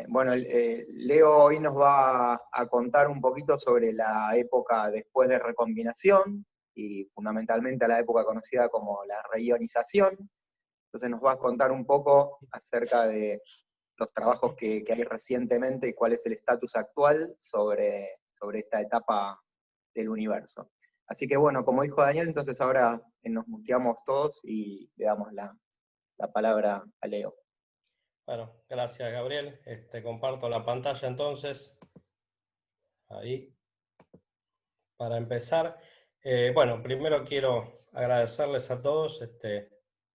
Bueno, Leo hoy nos va a contar un poquito sobre la época después de recombinación y fundamentalmente a la época conocida como la reionización. Entonces nos va a contar un poco acerca de los trabajos que hay recientemente y cuál es el estatus actual sobre esta etapa del universo. Así que bueno, como dijo Daniel, entonces ahora nos muteamos todos y le damos la palabra a Leo. Bueno, gracias Gabriel. Comparto la pantalla entonces. Ahí. Para empezar, bueno, primero quiero agradecerles a todos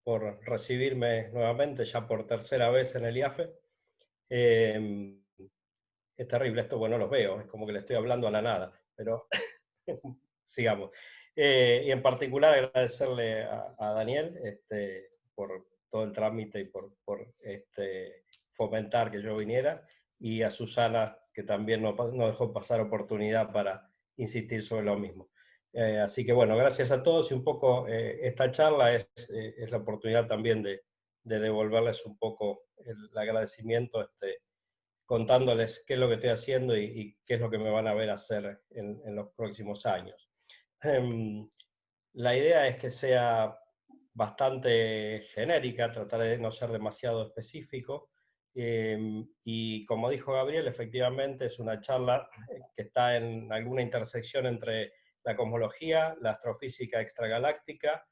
por recibirme nuevamente, ya por tercera vez en el IAFE. Es terrible esto, bueno, los veo, es como que le estoy hablando a la nada, pero sigamos. Y en particular agradecerle a Daniel por todo el trámite y por fomentar que yo viniera, y a Susana, que también no dejó pasar oportunidad para insistir sobre lo mismo. Así que bueno, gracias a todos, y un poco esta charla es la oportunidad también de devolverles un poco el agradecimiento, contándoles qué es lo que estoy haciendo y qué es lo que me van a ver hacer en los próximos años. La idea es que sea bastante genérica, trataré de no ser demasiado específico, y como dijo Gabriel, efectivamente es una charla que está en alguna intersección entre la cosmología, la astrofísica extragaláctica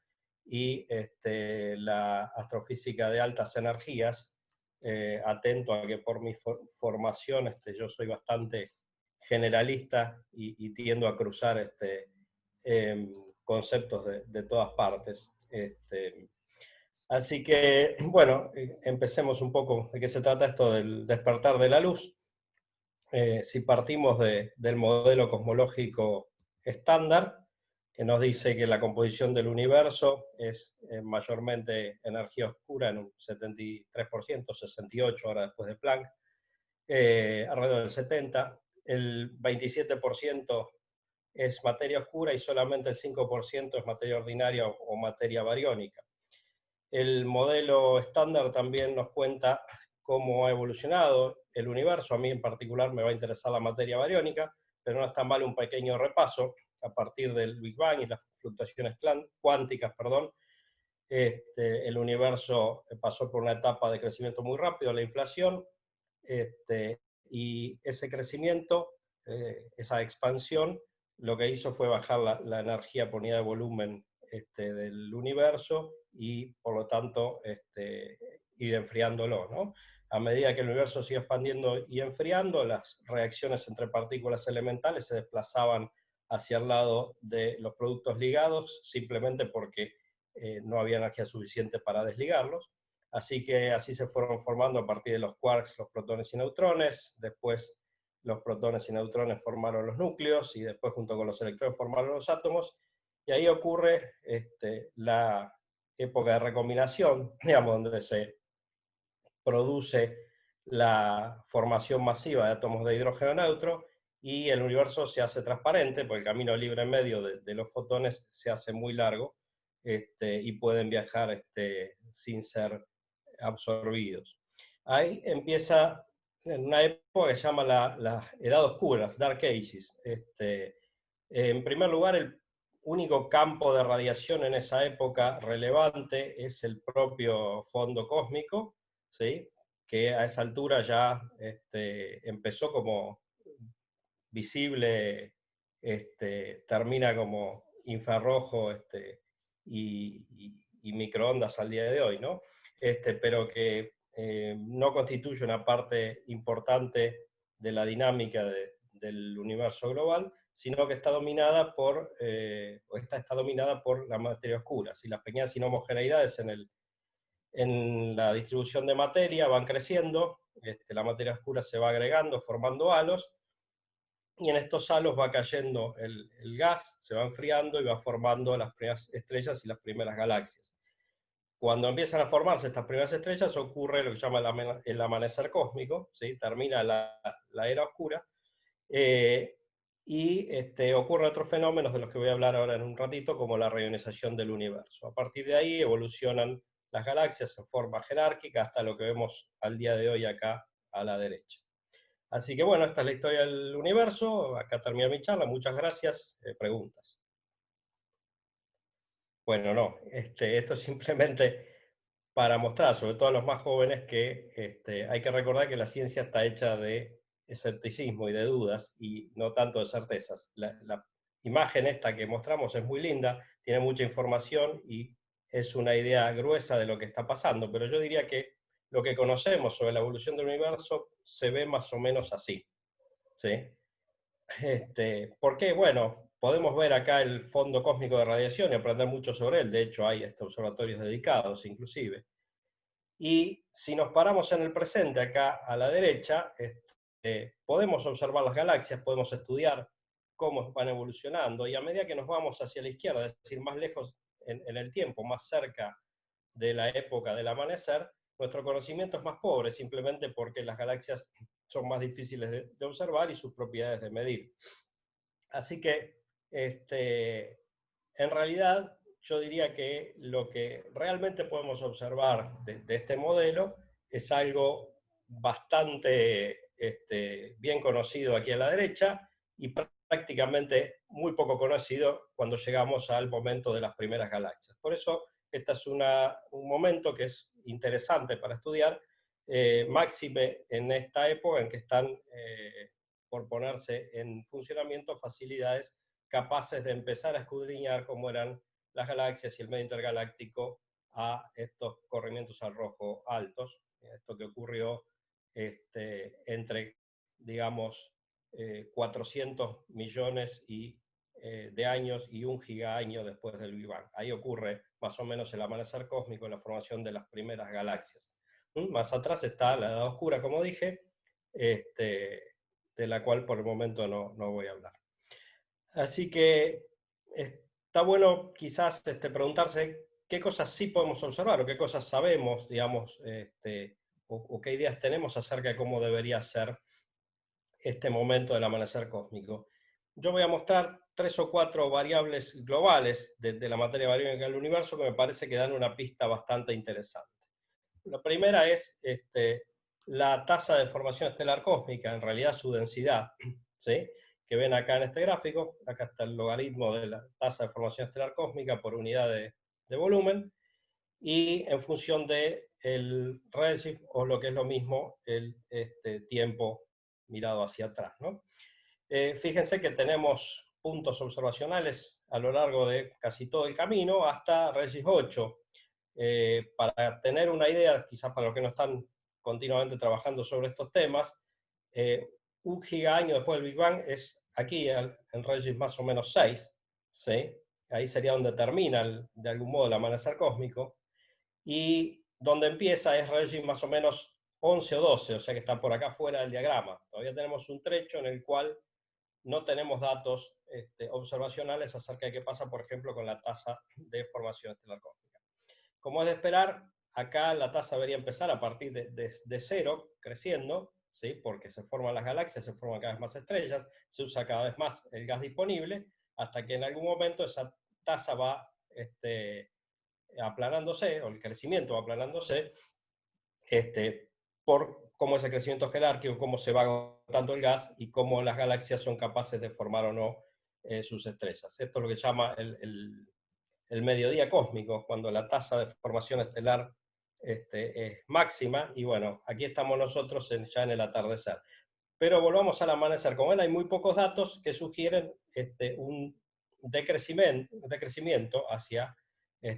y la astrofísica de altas energías. Atento a que por mi formación yo soy bastante generalista y tiendo a cruzar conceptos de todas partes. Así que, bueno, empecemos un poco de qué se trata esto del despertar de la luz. Si partimos del modelo cosmológico estándar, que nos dice que la composición del universo es mayormente energía oscura en un 73%, 68% ahora después de Planck, alrededor del 70%, el 27% es materia oscura y solamente el 5% es materia ordinaria o materia bariónica. El modelo estándar también nos cuenta cómo ha evolucionado el universo. A mí en particular me va a interesar la materia bariónica, pero no está mal un pequeño repaso. A partir del Big Bang y las fluctuaciones cuánticas, el universo pasó por una etapa de crecimiento muy rápido, la inflación, y ese crecimiento, esa expansión, lo que hizo fue bajar la energía por unidad de volumen del universo, y por lo tanto ir enfriándolo, ¿no? A medida que el universo sigue expandiendo y enfriando, las reacciones entre partículas elementales se desplazaban hacia el lado de los productos ligados, simplemente porque no había energía suficiente para desligarlos. Así que así se fueron formando a partir de los quarks los protones y neutrones. Después los protones y neutrones formaron los núcleos, y después junto con los electrones formaron los átomos. Y ahí ocurre la época de recombinación, digamos, donde se produce la formación masiva de átomos de hidrógeno neutro, y el universo se hace transparente, porque el camino libre en medio de los fotones se hace muy largo, y pueden viajar sin ser absorbidos. Ahí empieza en una época que se llama la Edad Oscura, las Dark Ages. En primer lugar, el único campo de radiación en esa época relevante es el propio fondo cósmico, ¿sí? Que a esa altura ya empezó como visible, termina como infrarrojo y microondas al día de hoy, ¿no? Pero que no constituye una parte importante de la dinámica del universo global, sino que está dominada por, está dominada por la materia oscura. Si las pequeñas inhomogeneidades en la distribución de materia van creciendo, la materia oscura se va agregando, formando halos, y en estos halos va cayendo el gas, se va enfriando y va formando las primeras estrellas y las primeras galaxias. Cuando empiezan a formarse estas primeras estrellas, ocurre lo que se llama el amanecer cósmico, ¿sí? Termina la era oscura, y ocurren otros fenómenos de los que voy a hablar ahora en un ratito, como la reionización del universo. A partir de ahí evolucionan las galaxias en forma jerárquica hasta lo que vemos al día de hoy acá a la derecha. Así que bueno, esta es la historia del universo. Acá termina mi charla. Muchas gracias. Preguntas. Bueno, no. Esto es simplemente para mostrar, sobre todo a los más jóvenes, que hay que recordar que la ciencia está hecha de escepticismo y de dudas, y no tanto de certezas. La imagen esta que mostramos es muy linda, tiene mucha información y es una idea gruesa de lo que está pasando, pero yo diría que lo que conocemos sobre la evolución del universo se ve más o menos así, ¿sí? ¿Por qué? Bueno, podemos ver acá el fondo cósmico de radiación y aprender mucho sobre él. De hecho, hay observatorios dedicados, inclusive. Y si nos paramos en el presente, acá a la derecha, podemos observar las galaxias, podemos estudiar cómo van evolucionando, y a medida que nos vamos hacia la izquierda, es decir, más lejos en el tiempo, más cerca de la época del amanecer, nuestro conocimiento es más pobre, simplemente porque las galaxias son más difíciles de observar y sus propiedades de medir. Así que, en realidad, yo diría que lo que realmente podemos observar de este modelo es algo bastante bien conocido aquí a la derecha y prácticamente muy poco conocido cuando llegamos al momento de las primeras galaxias. Por eso, este es un momento que es interesante para estudiar, máxime en esta época en que están por ponerse en funcionamiento facilidades capaces de empezar a escudriñar cómo eran las galaxias y el medio intergaláctico a estos corrimientos al rojo altos. Esto que ocurrió entre, digamos, 400 millones de años y 1 gigaaño después del Big Bang. Ahí ocurre más o menos el amanecer cósmico, la formación de las primeras galaxias. Más atrás está la edad oscura, como dije, de la cual por el momento no voy a hablar. Así que está bueno quizás preguntarse qué cosas sí podemos observar o qué cosas sabemos, digamos, o qué ideas tenemos acerca de cómo debería ser este momento del amanecer cósmico. Yo voy a mostrar 3 o 4 variables globales de la materia bariónica del universo que me parece que dan una pista bastante interesante. La primera es la tasa de formación estelar cósmica, en realidad su densidad, ¿sí? Que ven acá en este gráfico. Acá está el logaritmo de la tasa de formación estelar cósmica por unidad de volumen, y en función del redshift, o lo que es lo mismo, el tiempo mirado hacia atrás, ¿no? Fíjense que tenemos puntos observacionales a lo largo de casi todo el camino hasta redshift 8. Para tener una idea, quizás para los que no están continuamente trabajando sobre estos temas, 1 gigaaño después del Big Bang es aquí, en redshift más o menos 6, ¿sí? Ahí sería donde termina, de algún modo, el amanecer cósmico, y donde empieza es redshift más o menos 11 o 12, o sea que está por acá fuera del diagrama. Todavía tenemos un trecho en el cual no tenemos datos observacionales acerca de qué pasa, por ejemplo, con la tasa de formación estelar cósmica. Como es de esperar, acá la tasa debería empezar a partir de cero, creciendo, ¿sí? Porque se forman las galaxias, se forman cada vez más estrellas, se usa cada vez más el gas disponible, hasta que en algún momento esa tasa va aplanándose, o el crecimiento va aplanándose, por cómo ese crecimiento jerárquico, cómo se va agotando el gas y cómo las galaxias son capaces de formar o no sus estrellas. Esto es lo que se llama el mediodía cósmico, cuando la tasa de formación estelar es máxima, y bueno, aquí estamos nosotros ya en el atardecer. Pero volvamos al amanecer. Como ven, hay muy pocos datos que sugieren un decrecimiento hacia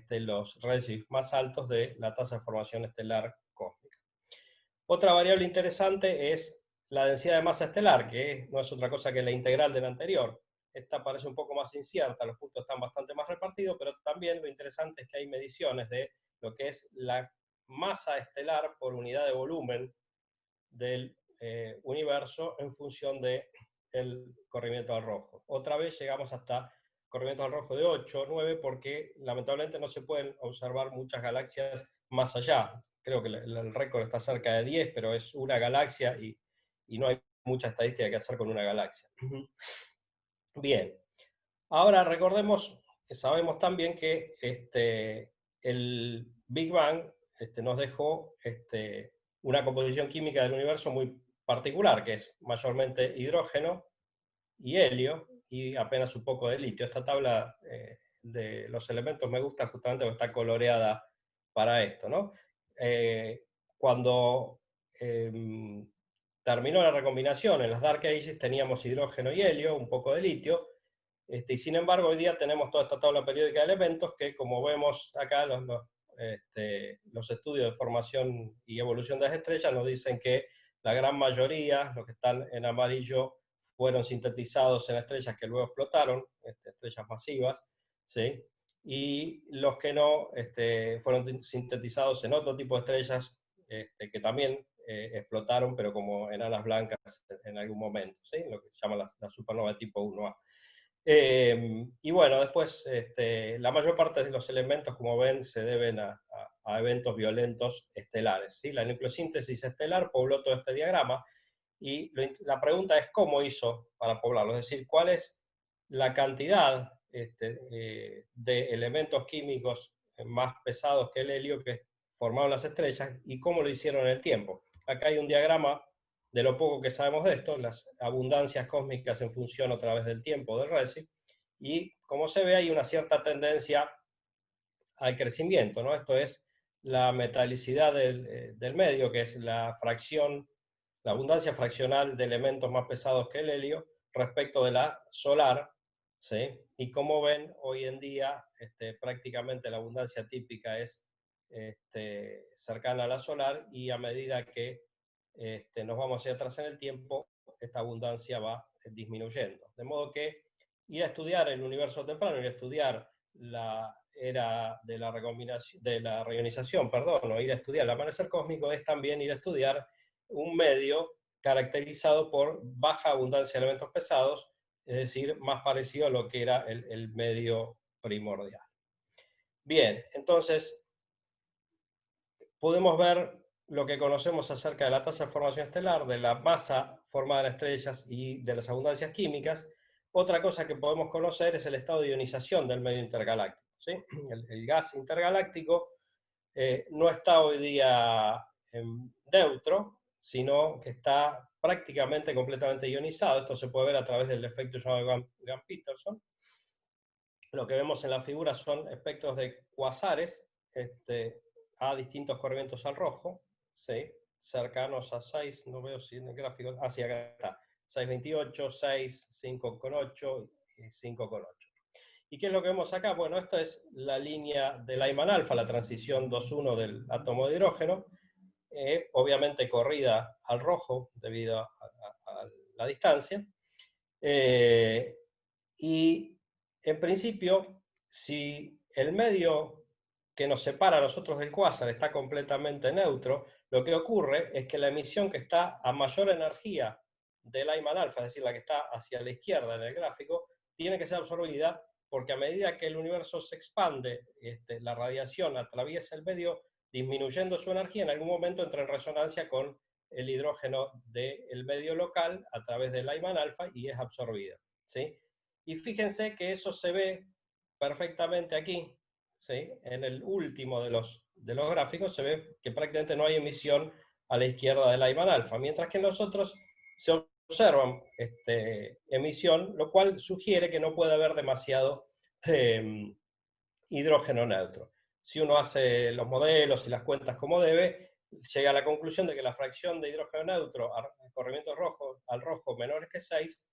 los redshifts más altos de la tasa de formación estelar cósmica. Otra variable interesante es la densidad de masa estelar, que no es otra cosa que la integral de la anterior. Esta parece un poco más incierta, los puntos están bastante más repartidos, pero también lo interesante es que hay mediciones de lo que es la masa estelar por unidad de volumen del universo en función del corrimiento al rojo. Otra vez llegamos hasta corrimiento al rojo de 8 o 9, porque lamentablemente no se pueden observar muchas galaxias más allá. Creo que el récord está cerca de 10, pero es una galaxia y no hay mucha estadística que hacer con una galaxia. Bien, ahora recordemos que sabemos también que el Big Bang nos dejó una composición química del universo muy particular, que es mayormente hidrógeno y helio, y apenas un poco de litio. Esta tabla de los elementos me gusta justamente porque está coloreada para esto, ¿no? Cuando terminó la recombinación, en las Dark Ages teníamos hidrógeno y helio, un poco de litio, y sin embargo hoy día tenemos toda esta tabla periódica de elementos que, como vemos acá, los estudios de formación y evolución de las estrellas nos dicen que la gran mayoría, los que están en amarillo, fueron sintetizados en estrellas que luego explotaron, estrellas masivas, ¿sí? Y los que no fueron sintetizados en otro tipo de estrellas que también explotaron, pero como enanas blancas en algún momento, ¿sí? Lo que se llama la supernova de tipo 1A. Y bueno, después la mayor parte de los elementos, como ven, se deben a eventos violentos estelares, ¿sí? La nucleosíntesis estelar pobló todo este diagrama, y la pregunta es cómo hizo para poblarlo, es decir, cuál es la cantidad de elementos químicos más pesados que el helio que formaron las estrellas y cómo lo hicieron en el tiempo. Acá hay un diagrama de lo poco que sabemos de esto, las abundancias cósmicas en función a través del tiempo del RESI, y como se ve hay una cierta tendencia al crecimiento, ¿no? Esto es la metalicidad del medio, que es la fracción, la abundancia fraccional de elementos más pesados que el helio respecto de la solar, ¿sí? Y como ven, hoy en día prácticamente la abundancia típica es cercana a la solar, y a medida que nos vamos hacia atrás en el tiempo, esta abundancia va disminuyendo. De modo que ir a estudiar el universo temprano, ir a estudiar la era de la recombinación, de la reionización, perdón, o ir a estudiar el amanecer cósmico, es también ir a estudiar un medio caracterizado por baja abundancia de elementos pesados, es decir, más parecido a lo que era el medio primordial. Bien, entonces podemos ver lo que conocemos acerca de la tasa de formación estelar, de la masa formada en estrellas y de las abundancias químicas. Otra cosa que podemos conocer es el estado de ionización del medio intergaláctico, ¿sí? El gas intergaláctico no está hoy día neutro, sino que está prácticamente completamente ionizado. Esto se puede ver a través del efecto llamado Gunn-Peterson. Lo que vemos en la figura son espectros de cuasares a distintos corrimientos al rojo, ¿sí? Cercanos a 6, no veo si en el gráfico, hacia acá está, 6,28, 6, 5,8 y 5,8. ¿Y qué es lo que vemos acá? Bueno, esto es la línea de Lyman alfa, la transición 2,1 del átomo de hidrógeno, obviamente corrida al rojo debido a la distancia. Y en principio, si el medio que nos separa a nosotros del cuásar está completamente neutro, lo que ocurre es que la emisión que está a mayor energía de Lyman alfa, es decir, la que está hacia la izquierda en el gráfico, tiene que ser absorbida, porque a medida que el universo se expande, la radiación atraviesa el medio, disminuyendo su energía, en algún momento entra en resonancia con el hidrógeno del medio local a través del Lyman alfa y es absorbida, ¿sí? Y fíjense que eso se ve perfectamente aquí, ¿sí? En el último de los gráficos se ve que prácticamente no hay emisión a la izquierda del Lyman alfa, mientras que en los otros se observan emisión, lo cual sugiere que no puede haber demasiado hidrógeno neutro. Si uno hace los modelos y las cuentas como debe, llega a la conclusión de que la fracción de hidrógeno neutro a corrimientos rojos al rojo menores que 6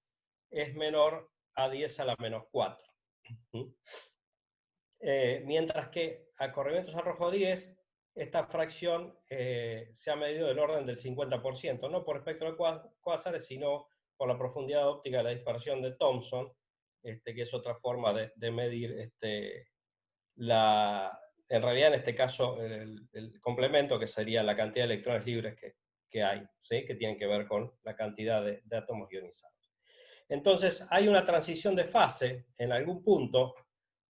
es menor a 10 a la menos 4. Mientras que a corrimientos al rojo 10, esta fracción se ha medido del orden del 50%, no por espectro de cuásares, sino por la profundidad óptica de la dispersión de Thomson, que es otra forma de medir en realidad en este caso el complemento, que sería la cantidad de electrones libres que hay, ¿sí? Que tienen que ver con la cantidad de átomos ionizados. Entonces hay una transición de fase en algún punto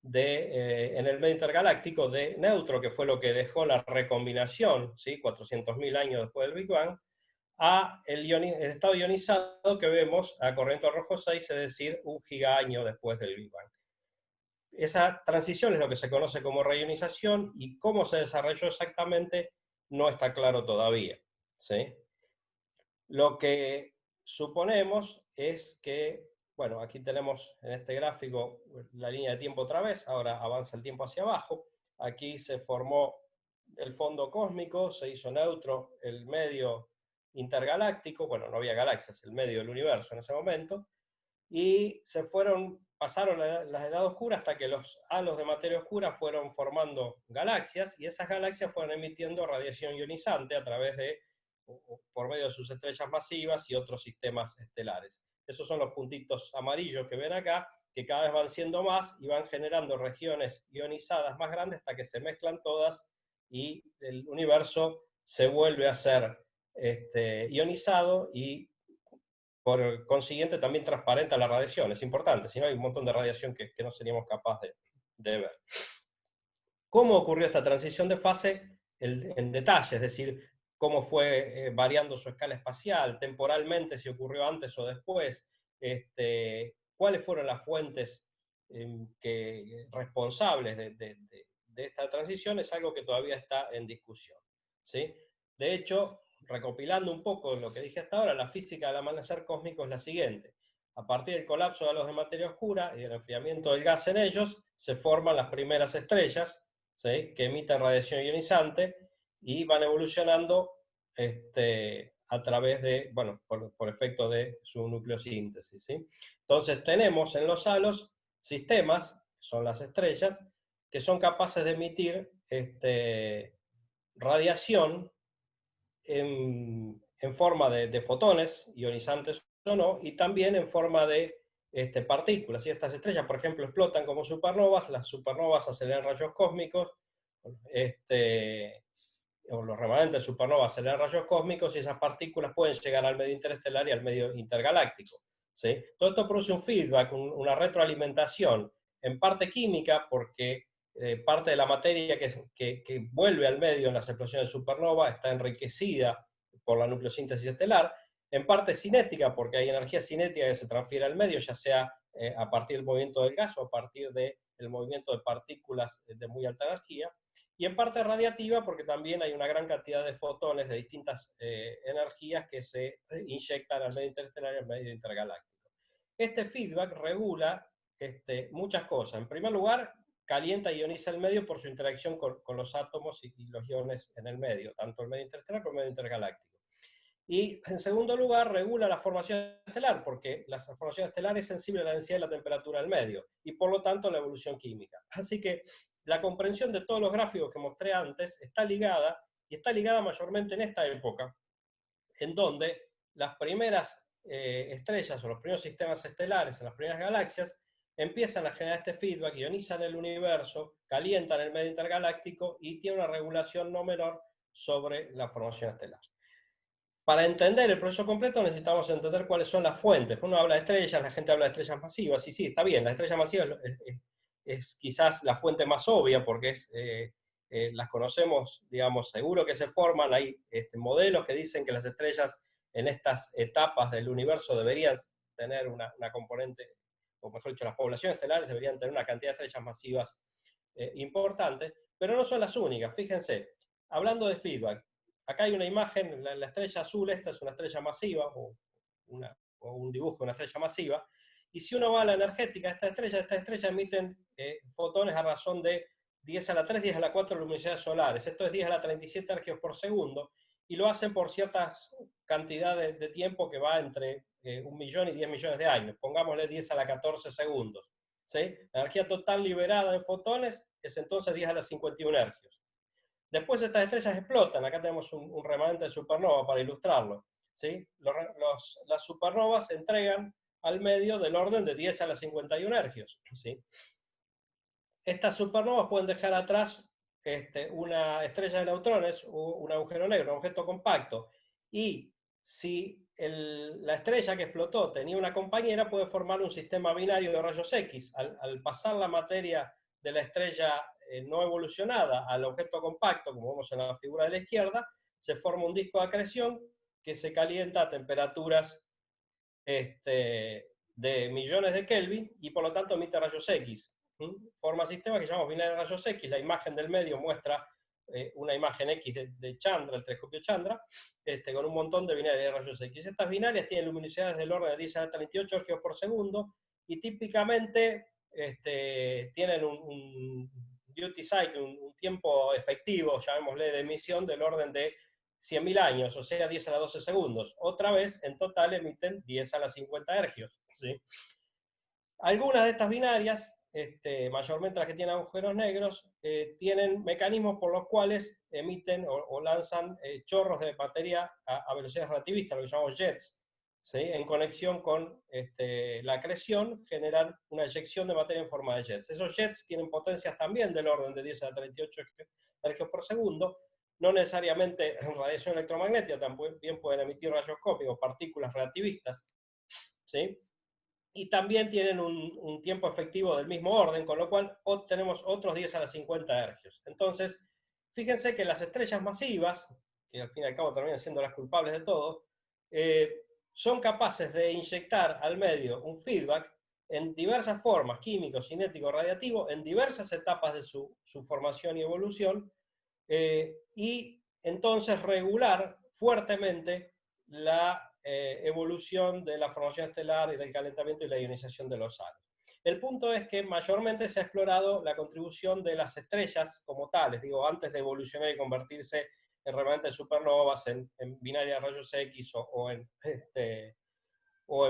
en el medio intergaláctico de neutro, que fue lo que dejó la recombinación, ¿sí? 400.000 años después del Big Bang, a el estado ionizado que vemos a corriente rojo 6, es decir, 1 gigaño después del Big Bang. esa transición es lo que se conoce como reionización, y cómo se desarrolló exactamente no está claro todavía, ¿sí? Lo que suponemos es que, bueno, aquí tenemos en este gráfico la línea de tiempo otra vez, ahora avanza el tiempo hacia abajo, aquí se formó el fondo cósmico, se hizo neutro el medio intergaláctico, bueno, no había galaxias, el medio del universo en ese momento, y pasaron las edad oscura hasta que los halos de materia oscura fueron formando galaxias, y esas galaxias fueron emitiendo radiación ionizante a través de, por medio de sus estrellas masivas y otros sistemas estelares. Esos son los puntitos amarillos que ven acá, que cada vez van siendo más y van generando regiones ionizadas más grandes hasta que se mezclan todas y el universo se vuelve a ser ionizado, y por consiguiente también transparenta la radiación. Es importante, si no hay un montón de radiación que no seríamos capaces de ver. ¿Cómo ocurrió esta transición de fase? En detalle, es decir, cómo fue variando su escala espacial, temporalmente, si ocurrió antes o después, cuáles fueron las fuentes responsables de esta transición, es algo que todavía está en discusión, ¿sí? De hecho, recopilando un poco lo que dije hasta ahora, la física del amanecer cósmico es la siguiente. A partir del colapso de halos de materia oscura y del enfriamiento del gas en ellos, se forman las primeras estrellas, ¿sí?, que emiten radiación ionizante y van evolucionando a través de, bueno, por efecto de su nucleosíntesis, ¿sí? Entonces tenemos en los halos sistemas, que son las estrellas, que son capaces de emitir radiación en forma de fotones, ionizantes o no, y también en forma de partículas. Y estas estrellas, por ejemplo, explotan como supernovas, las supernovas aceleran rayos cósmicos, o los remanentes de supernovas aceleran rayos cósmicos, y esas partículas pueden llegar al medio interestelar y al medio intergaláctico, ¿sí? Todo esto produce un feedback, una retroalimentación, en parte química, porque parte de la materia que vuelve al medio en las explosiones de supernova está enriquecida por la nucleosíntesis estelar, en parte cinética, porque hay energía cinética que se transfiere al medio, ya sea a partir del movimiento del gas o a partir del movimiento de partículas de muy alta energía, y en parte radiativa, porque también hay una gran cantidad de fotones de distintas energías que se inyectan al medio interestelar y al medio intergaláctico. Este feedback regula muchas cosas. En primer lugar, calienta y ioniza el medio por su interacción con los átomos y los iones en el medio, tanto el medio interestelar como el medio intergaláctico. Y en segundo lugar, regula la formación estelar, porque la formación estelar es sensible a la densidad y la temperatura del medio, y por lo tanto la evolución química. Así que la comprensión de todos los gráficos que mostré antes está ligada, y está ligada mayormente en esta época, en donde las primeras estrellas o los primeros sistemas estelares en las primeras galaxias empiezan a generar este feedback, ionizan el universo, calientan el medio intergaláctico y tienen una regulación no menor sobre la formación estelar. Para entender el proceso completo necesitamos entender cuáles son las fuentes. Uno habla de estrellas, la gente habla de estrellas masivas, y sí, está bien, la estrella masiva es quizás la fuente más obvia, porque las conocemos, digamos, seguro que se forman. Hay modelos que dicen que las estrellas en estas etapas del universo deberían tener una componente, o mejor dicho, las poblaciones estelares deberían tener una cantidad de estrellas masivas importante, pero no son las únicas. Fíjense, hablando de feedback, acá hay una imagen, la estrella azul, esta es una estrella masiva, o un dibujo de una estrella masiva, y si uno va a la energética, esta estrella emiten fotones a razón de 10 a la 3, 10 a la 4 luminosidades solares. Esto es 10 a la 37 ergios por segundo, y lo hacen por ciertas cantidades de tiempo que va entre 1 millón y 10 millones de años. Pongámosle 10 a la 14 segundos. ¿Sí? La energía total liberada de fotones es entonces 10 a la 51 ergios. Después estas estrellas explotan. Acá tenemos un remanente de supernova para ilustrarlo, ¿sí? Las supernovas se entregan al medio del orden de 10 a la 51 ergios, ¿sí? Estas supernovas pueden dejar atrás una estrella de neutrones, un agujero negro, un objeto compacto, y si la estrella que explotó tenía una compañera, puede formar un sistema binario de rayos X. Al pasar la materia de la estrella no evolucionada al objeto compacto, como vemos en la figura de la izquierda, se forma un disco de acreción que se calienta a temperaturas de millones de Kelvin, y por lo tanto emite rayos X. forma sistemas que llamamos binarias de rayos X. La imagen del medio muestra una imagen X de Chandra, el telescopio Chandra, con un montón de binarias de rayos X. Estas binarias tienen luminosidades del orden de 10 a la 38 ercios por segundo, y típicamente tienen un duty cycle, un tiempo efectivo, llamémosle, de emisión del orden de 100.000 años, o sea, 10 a la 12 segundos. Otra vez, en total emiten 10 a la 50 hercios. ¿Sí? Algunas de estas binarias, mayormente las que tienen agujeros negros, tienen mecanismos por los cuales emiten o lanzan chorros de batería a velocidades relativistas, lo que llamamos jets. ¿Sí? En conexión con la acreción, generan una eyección de materia en forma de jets. Esos jets tienen potencias también del orden de 10 a la 38 hercios por segundo, no necesariamente radiación electromagnética, también pueden emitir rayos cósmicos, partículas relativistas. ¿Sí? Y también tienen un tiempo efectivo del mismo orden, con lo cual tenemos otros 10 a la 50 hercios. Entonces, fíjense que las estrellas masivas, que al fin y al cabo terminan siendo las culpables de todo, son capaces de inyectar al medio un feedback en diversas formas, químico, cinético, radiativo, en diversas etapas de su formación y evolución, y entonces regular fuertemente la evolución de la formación estelar y del calentamiento y la ionización de los halos. El punto es que mayormente se ha explorado la contribución de las estrellas como tales, digo, antes de evolucionar y convertirse en remanentes supernovas, en binarias de rayos X o en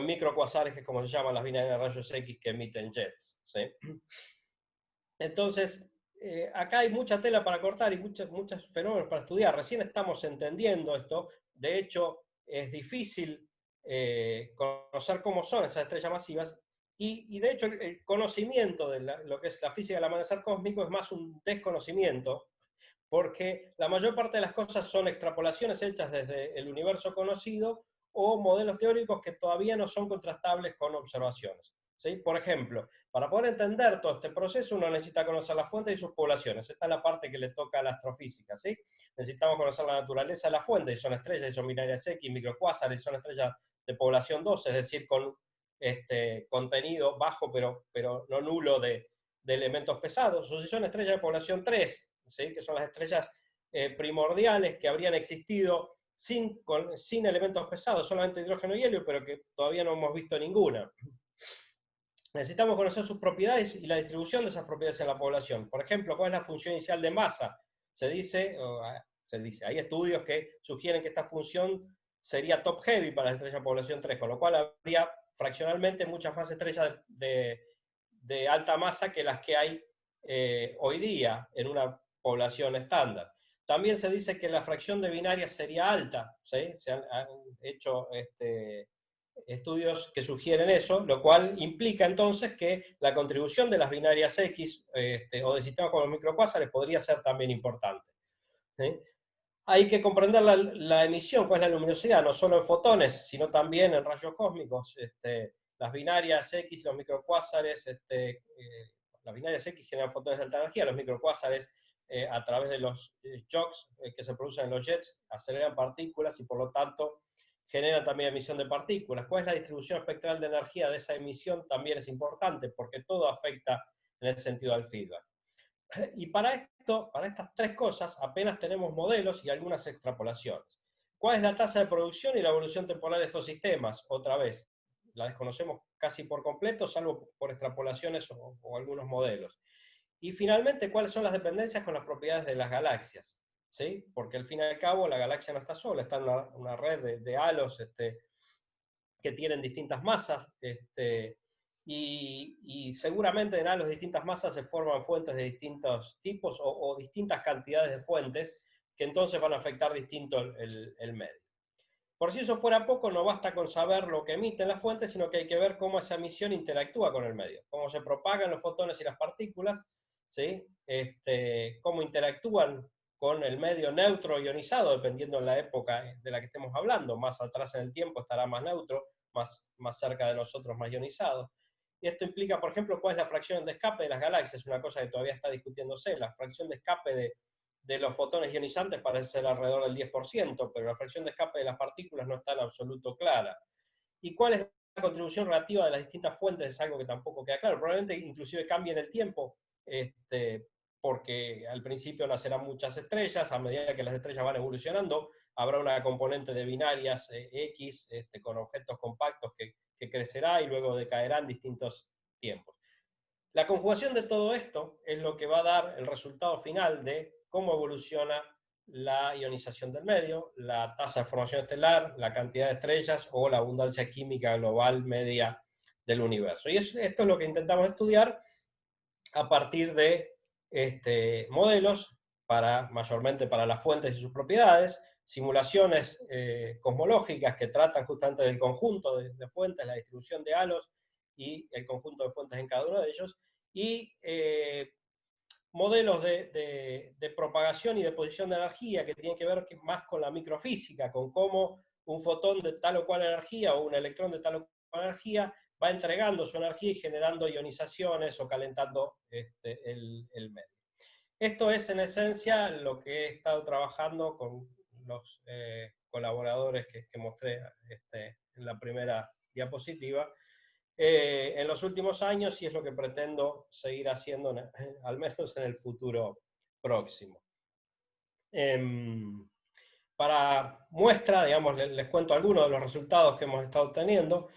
microcuasares, que es como se llaman las binarias de rayos X que emiten jets. ¿Sí? Entonces, acá hay mucha tela para cortar y muchos fenómenos para estudiar. Recién estamos entendiendo esto. De hecho, es difícil conocer cómo son esas estrellas masivas. Y de hecho, el conocimiento de lo que es la física del amanecer cósmico es más un desconocimiento, porque la mayor parte de las cosas son extrapolaciones hechas desde el universo conocido o modelos teóricos que todavía no son contrastables con observaciones. ¿Sí? Por ejemplo, para poder entender todo este proceso uno necesita conocer las fuentes y sus poblaciones. Esta es la parte que le toca a la astrofísica. ¿Sí? Necesitamos conocer la naturaleza de las fuentes, y son estrellas, y son binarias X, microcuásares, y son estrellas de población 2, es decir, con contenido bajo pero no nulo de elementos pesados, o si son estrellas de población 3, ¿sí? Que son las estrellas primordiales que habrían existido sin elementos pesados, solamente hidrógeno y helio, pero que todavía no hemos visto ninguna. Necesitamos conocer sus propiedades y la distribución de esas propiedades en la población. Por ejemplo, ¿cuál es la función inicial de masa? Se dice, hay estudios que sugieren que esta función sería top heavy para la estrella de población 3, con lo cual habría fraccionalmente muchas más estrellas de alta masa que las que hay hoy día en una población estándar. También se dice que la fracción de binarias sería alta, ¿sí? Se han hecho estudios que sugieren eso, lo cual implica entonces que la contribución de las binarias X o de sistemas como los microcuásares podría ser también importante. ¿Sí? Hay que comprender la emisión, cuál es la luminosidad, no solo en fotones, sino también en rayos cósmicos. Las binarias X y los microcuásares, las binarias X generan fotones de alta energía, los microcuásares a través de los shocks que se producen en los jets aceleran partículas y por lo tanto generan también emisión de partículas. ¿Cuál es la distribución espectral de energía de esa emisión? También es importante porque todo afecta en el sentido del feedback. Y para estas tres cosas, apenas tenemos modelos y algunas extrapolaciones. ¿Cuál es la tasa de producción y la evolución temporal de estos sistemas? Otra vez, la desconocemos casi por completo, salvo por extrapolaciones o algunos modelos. Y finalmente, ¿cuáles son las dependencias con las propiedades de las galaxias? ¿Sí? Porque al fin y al cabo la galaxia no está sola, está en una red de halos que tienen distintas masas, y seguramente en halos de distintas masas se forman fuentes de distintos tipos o distintas cantidades de fuentes que entonces van a afectar distinto el medio. Por si eso fuera poco, no basta con saber lo que emiten las fuentes, sino que hay que ver cómo esa emisión interactúa con el medio, cómo se propagan los fotones y las partículas, ¿sí? Cómo interactúan con el medio neutro o ionizado, dependiendo de la época de la que estemos hablando. Más atrás en el tiempo estará más neutro, más cerca de nosotros más ionizado. Y esto implica, por ejemplo, cuál es la fracción de escape de las galaxias, una cosa que todavía está discutiéndose. La fracción de escape de los fotones ionizantes parece ser alrededor del 10%, pero la fracción de escape de las partículas no está en absoluto clara. ¿Y cuál es contribución relativa de las distintas fuentes es algo que tampoco queda claro. Probablemente inclusive cambie en el tiempo, porque al principio nacerán muchas estrellas, a medida que las estrellas van evolucionando, habrá una componente de binarias X con objetos compactos que crecerá y luego decaerá en distintos tiempos. La conjugación de todo esto es lo que va a dar el resultado final de cómo evoluciona la ionización del medio, la tasa de formación estelar, la cantidad de estrellas o la abundancia química global media del universo. Y esto es lo que intentamos estudiar a partir de modelos, mayormente para las fuentes y sus propiedades, simulaciones cosmológicas que tratan justamente del conjunto de fuentes, la distribución de halos y el conjunto de fuentes en cada uno de ellos, y modelos de propagación y de posición de energía que tienen que ver más con la microfísica, con cómo un fotón de tal o cual energía o un electrón de tal o cual energía va entregando su energía y generando ionizaciones o calentando el medio. Esto es en esencia lo que he estado trabajando con los colaboradores que mostré en la primera diapositiva en los últimos años, y es lo que pretendo seguir haciendo al menos en el futuro próximo. Para muestra, digamos, les cuento algunos de los resultados que hemos estado obteniendo.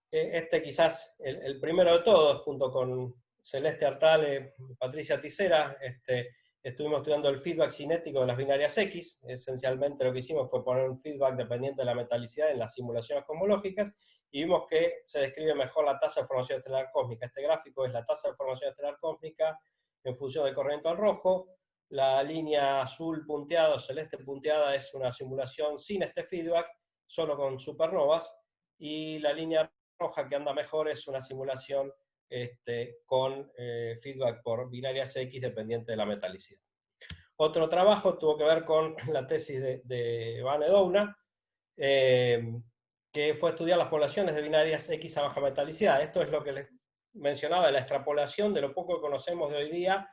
Quizás el primero de todos, junto con Celeste Artale, Patricia Tisera, estuvimos estudiando el feedback cinético de las binarias X. Esencialmente lo que hicimos fue poner un feedback dependiente de la metalicidad en las simulaciones cosmológicas, y vimos que se describe mejor la tasa de formación estelar cósmica. Este gráfico es la tasa de formación estelar cósmica en función del corriente al rojo. La línea azul punteada o celeste punteada es una simulación sin este feedback, solo con supernovas, y la línea roja que anda mejor es una simulación con feedback por binarias X dependiente de la metalicidad. Otro trabajo tuvo que ver con la tesis de Vane Doudna, que fue estudiar las poblaciones de binarias X a baja metalicidad. Esto es lo que les mencionaba, la extrapolación de lo poco que conocemos de hoy día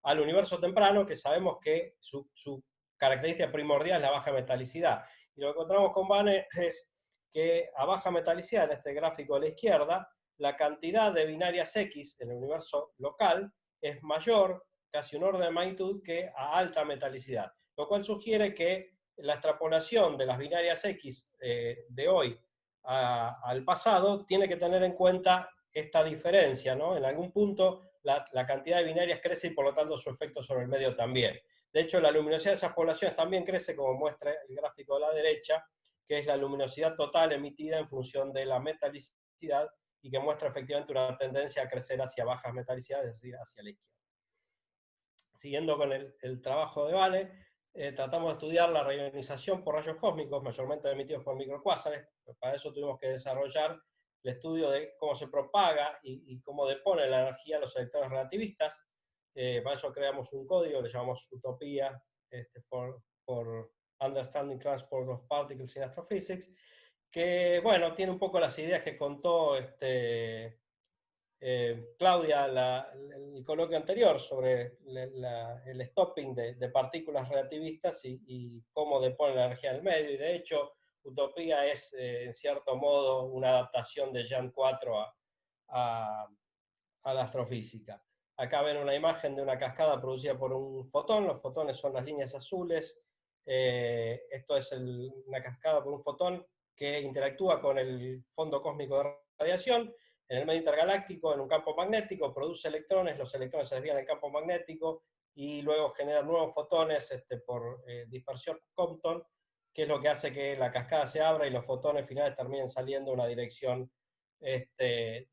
al universo temprano, que sabemos que su característica primordial es la baja metalicidad. Y lo que encontramos con Vane es que a baja metalicidad, en este gráfico de la izquierda, la cantidad de binarias X en el universo local es mayor, casi un orden de magnitud, que a alta metalicidad, lo cual sugiere que la extrapolación de las binarias X de hoy al pasado tiene que tener en cuenta esta diferencia, ¿no? En algún punto la cantidad de binarias crece y por lo tanto su efecto sobre el medio también. De hecho, la luminosidad de esas poblaciones también crece, como muestra el gráfico de la derecha, que es la luminosidad total emitida en función de la metalicidad, y que muestra efectivamente una tendencia a crecer hacia bajas metalicidades, es decir, hacia la izquierda. Siguiendo con el trabajo de Vane, tratamos de estudiar la reionización por rayos cósmicos, mayormente emitidos por microcuásares. Para eso tuvimos que desarrollar el estudio de cómo se propaga y cómo depone la energía a los electrones relativistas. Para eso creamos un código, le llamamos Utopía for Understanding Transport of Particles in Astrophysics, que, bueno, tiene un poco las ideas que contó Claudia el coloquio anterior sobre el stopping de partículas relativistas y cómo depone la energía en el medio. Y de hecho, Utopía es, en cierto modo, una adaptación de Jan 4 a la astrofísica. Acá ven una imagen de una cascada producida por un fotón. Los fotones son las líneas azules. Esto es una cascada por un fotón que interactúa con el fondo cósmico de radiación en el medio intergaláctico, en un campo magnético, produce electrones, los electrones se desvían en el campo magnético y luego generan nuevos fotones por dispersión Compton, que es lo que hace que la cascada se abra y los fotones finales terminen saliendo en una dirección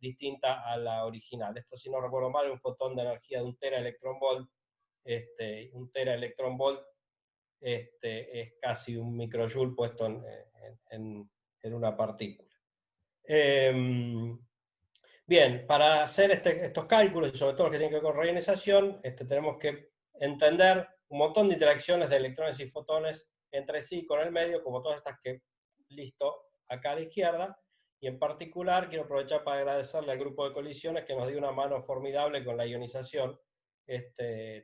distinta a la original. Esto, si no recuerdo mal, un fotón de energía de 1 teraelectronvolt. 1 teraelectronvolt es casi un microjoule puesto en una partícula. Bien, para hacer estos cálculos, y sobre todo los que tienen que ver con reionización, tenemos que entender un montón de interacciones de electrones y fotones entre sí con el medio, como todas estas que listo acá a la izquierda, y en particular quiero aprovechar para agradecerle al grupo de colisiones que nos dio una mano formidable con la ionización,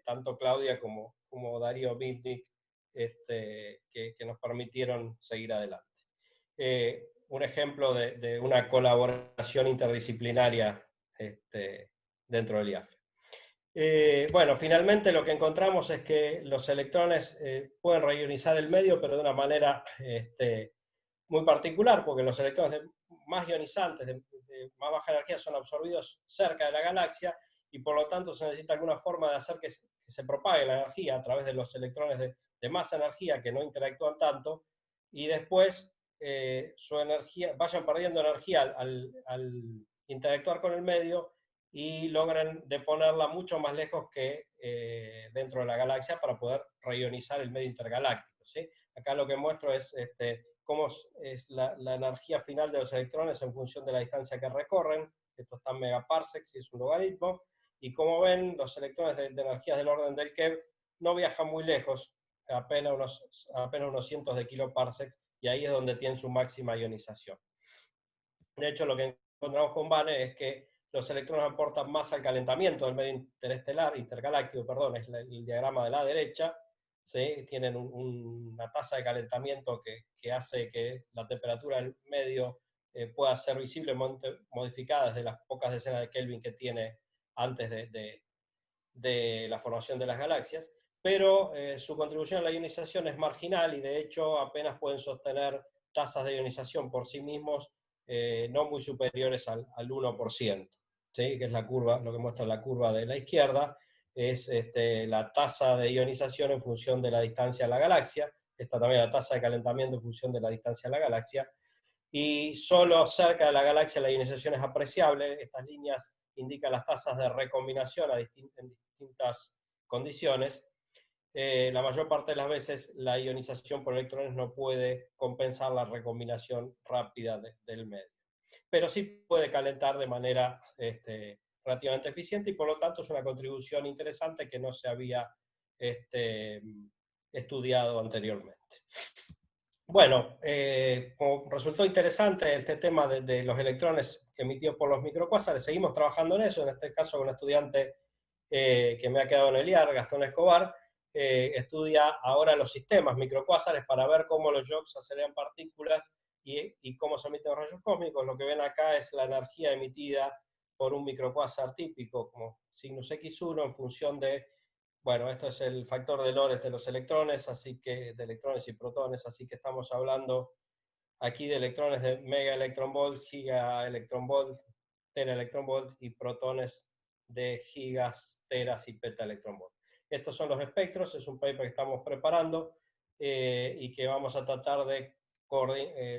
tanto Claudia como Darío Mitnick, que nos permitieron seguir adelante. un ejemplo de una colaboración interdisciplinaria dentro del IAFE. Bueno, finalmente lo que encontramos es que los electrones pueden reionizar el medio, pero de una manera muy particular, porque los electrones más ionizantes, de más baja energía, son absorbidos cerca de la galaxia, y por lo tanto se necesita alguna forma de hacer que se propague la energía a través de los electrones de más energía que no interactúan tanto, y después su energía, vayan perdiendo energía al interactuar con el medio, y logran deponerla mucho más lejos que dentro de la galaxia para poder reionizar el medio intergaláctico, ¿sí? Acá lo que muestro es cómo es la energía final de los electrones en función de la distancia que recorren. Esto está en megaparsecs y es un logaritmo. Y como ven, los electrones de energías del orden del Kev no viajan muy lejos, apenas unos cientos de kiloparsecs, y ahí es donde tienen su máxima ionización. De hecho, lo que encontramos con Banner es que los electrones aportan más al calentamiento del medio intergaláctico, perdón, es el diagrama de la derecha, ¿sí? Tienen una tasa de calentamiento que hace que la temperatura del medio pueda ser visiblemente modificada desde las pocas decenas de Kelvin que tiene antes de la formación de las galaxias, pero su contribución a la ionización es marginal, y de hecho apenas pueden sostener tasas de ionización por sí mismos no muy superiores al 1%, ¿sí? Que es la curva, lo que muestra la curva de la izquierda, es la tasa de ionización en función de la distancia a la galaxia. Está también la tasa de calentamiento en función de la distancia a la galaxia, y solo cerca de la galaxia la ionización es apreciable. Estas líneas indican las tasas de recombinación en distintas condiciones. La mayor parte de las veces la ionización por electrones no puede compensar la recombinación rápida del medio, pero sí puede calentar de manera relativamente eficiente, y por lo tanto es una contribución interesante que no se había estudiado anteriormente. Bueno, como resultó interesante este tema de los electrones emitidos por los microcuásares, seguimos trabajando en eso, en este caso con un estudiante que me ha quedado en el IAR, Gastón Escobar. Estudia ahora los sistemas microcuásares para ver cómo los JOCs aceleran partículas y cómo se emiten rayos cósmicos. Lo que ven acá es la energía emitida por un microcuásar típico, como sinus X1, en función de, bueno, esto es el factor de Lorentz de los electrones, así que de electrones y protones, así que estamos hablando aquí de electrones de mega electronvolt, giga electronvolt, tera electronvolt, y protones de gigas, teras y peta electronvolt. Estos son los espectros, es un paper que estamos preparando y que vamos a tratar de,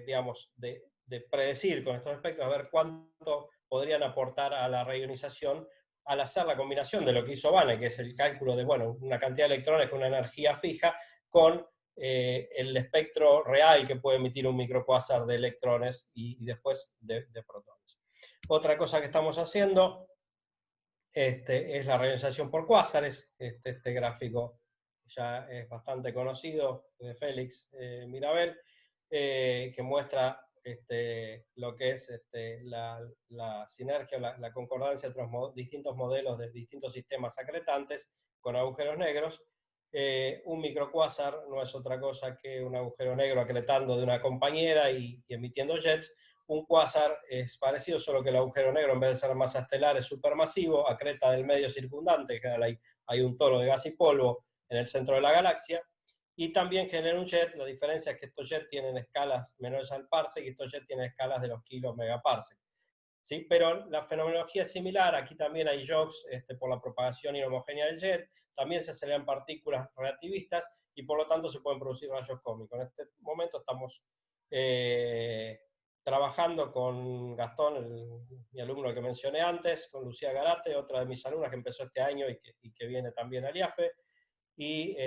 digamos, de predecir con estos espectros, a ver cuánto podrían aportar a la reionización al hacer la combinación de lo que hizo Banner, que es el cálculo de, bueno, una cantidad de electrones con una energía fija, con el espectro real que puede emitir un microcuásar de electrones y después de protones. Otra cosa que estamos haciendo es la reionización por cuásares. Este gráfico ya es bastante conocido, de Félix Mirabel, que muestra lo que es la sinergia, la concordancia entre los distintos modelos de distintos sistemas acretantes con agujeros negros. Un microcuásar no es otra cosa que un agujero negro acretando de una compañera y emitiendo jets. Un cuásar es parecido, solo que el agujero negro, en vez de ser masa estelar, es supermasivo, acreta del medio circundante, en general hay un toro de gas y polvo en el centro de la galaxia, y también genera un jet. La diferencia es que estos jets tienen escalas menores al parsec y estos jets tienen escalas de los kilos megaparsec. ¿Sí? Pero la fenomenología es similar. Aquí también hay JOCs por la propagación inhomogénea del jet, también se aceleran partículas relativistas y por lo tanto se pueden producir rayos cósmicos. En este momento estamos trabajando con Gastón, mi alumno que mencioné antes, con Lucía Garate, otra de mis alumnas que empezó este año y que viene también al IAFE, y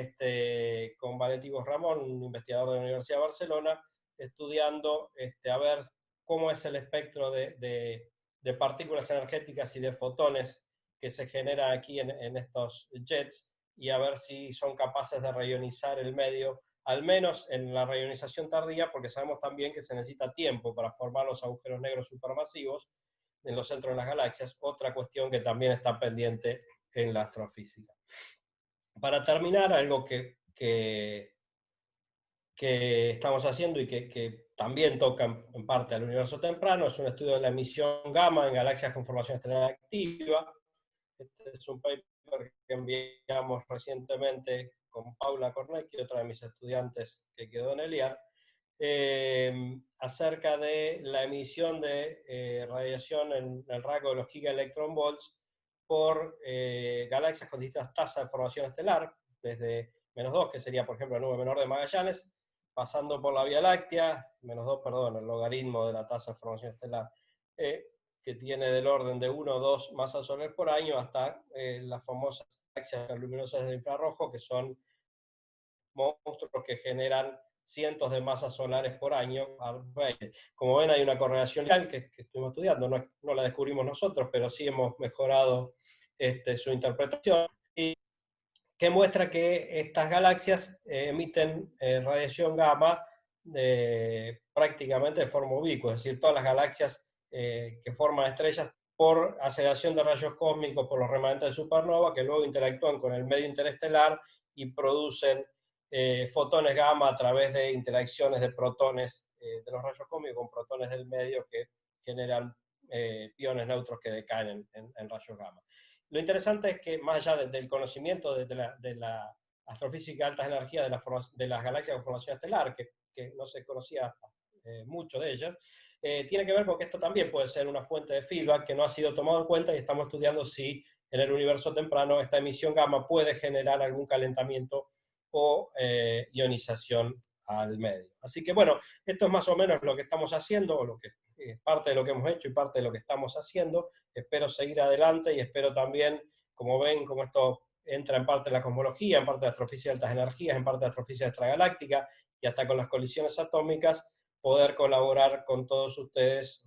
con Valentín Ramón, un investigador de la Universidad de Barcelona, estudiando a ver cómo es el espectro de partículas energéticas y de fotones que se genera aquí en estos jets, y a ver si son capaces de reionizar el medio, al menos en la reionización tardía, porque sabemos también que se necesita tiempo para formar los agujeros negros supermasivos en los centros de las galaxias, otra cuestión que también está pendiente en la astrofísica. Para terminar, algo que estamos haciendo y que también toca en parte al universo temprano, es un estudio de la emisión gamma en galaxias con formación estelar activa. Este es un paper que enviamos recientemente con Paula Kornecki, otra de mis estudiantes que quedó en el IAR, acerca de la emisión de radiación en el rango de los gigaelectronvolts por galaxias con distintas tasas de formación estelar, desde -2, que sería, por ejemplo, la nube menor de Magallanes, pasando por la Vía Láctea, -2, perdón, el logaritmo de la tasa de formación estelar, que tiene del orden de 1 o 2 masas solares por año, hasta las famosas galaxias luminosas del infrarrojo, que son monstruos que generan cientos de masas solares por año. Como ven, hay una correlación real que estuvimos estudiando, no la descubrimos nosotros, pero sí hemos mejorado su interpretación, y que muestra que estas galaxias emiten radiación gamma prácticamente de forma ubicua, es decir, todas las galaxias que forman estrellas por aceleración de rayos cósmicos por los remanentes de supernova, que luego interactúan con el medio interestelar y producen fotones gamma a través de interacciones de protones de los rayos cósmicos con protones del medio que generan iones neutros que decaen en rayos gamma. Lo interesante es que, más allá del conocimiento de la astrofísica de altas energías de las galaxias con formación estelar, que no se conocía mucho de ellas, tiene que ver con que esto también puede ser una fuente de feedback que no ha sido tomado en cuenta, y estamos estudiando si en el universo temprano esta emisión gamma puede generar algún calentamiento o ionización al medio. Así que bueno, esto es más o menos lo que estamos haciendo, o parte de lo que hemos hecho y parte de lo que estamos haciendo. Espero seguir adelante y espero también, como ven, como esto entra en parte de la cosmología, en parte de la astrofísica de altas energías, en parte de la astrofísica extragaláctica y hasta con las colisiones atómicas, poder colaborar con todos ustedes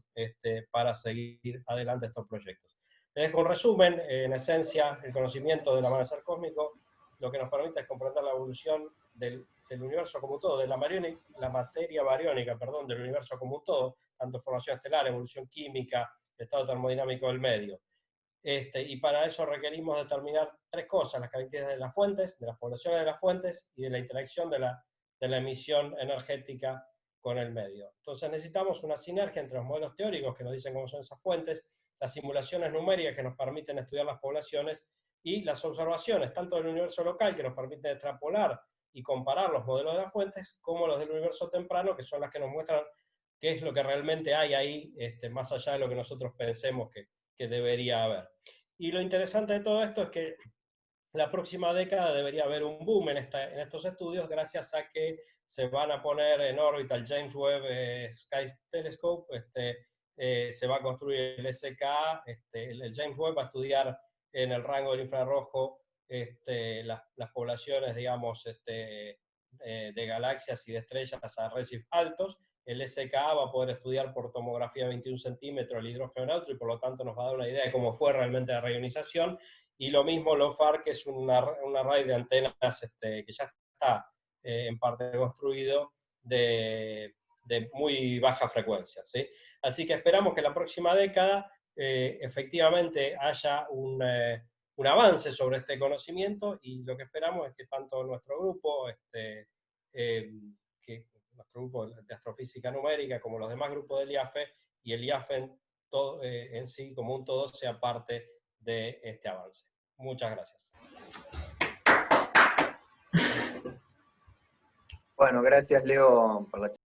para seguir adelante estos proyectos. Les dejo un resumen. En esencia, el conocimiento del amanecer cósmico lo que nos permite es comprender la evolución del universo como un todo, de la materia bariónica, perdón, del universo como un todo, tanto formación estelar, evolución química, estado termodinámico del medio. Y para eso requerimos determinar tres cosas: las características de las fuentes, de las poblaciones de las fuentes y de la interacción de la emisión energética con el medio. Entonces necesitamos una sinergia entre los modelos teóricos que nos dicen cómo son esas fuentes, las simulaciones numéricas que nos permiten estudiar las poblaciones, y las observaciones, tanto del universo local, que nos permiten extrapolar y comparar los modelos de las fuentes, como los del universo temprano, que son las que nos muestran qué es lo que realmente hay ahí, más allá de lo que nosotros pensemos que debería haber. Y lo interesante de todo esto es que la próxima década debería haber un boom en estos estudios, gracias a que se van a poner en órbita el James Webb Sky Telescope, se va a construir el SKA, el James Webb va a estudiar en el rango del infrarrojo las poblaciones, digamos, de galaxias y de estrellas a redshifts altos. El SKA va a poder estudiar por tomografía de 21 centímetros el hidrógeno neutro, y por lo tanto nos va a dar una idea de cómo fue realmente la reionización. Y lo mismo LOFAR, que es un array de antenas que ya está en parte construido, de muy baja frecuencia, ¿sí? Así que esperamos que la próxima década efectivamente haya un avance sobre este conocimiento, y lo que esperamos es que tanto nuestro grupo, nuestro grupo de astrofísica numérica, como los demás grupos del IAFE, y el IAFE en sí como un todo, sea parte de este avance. Muchas gracias. Bueno, gracias Leo por la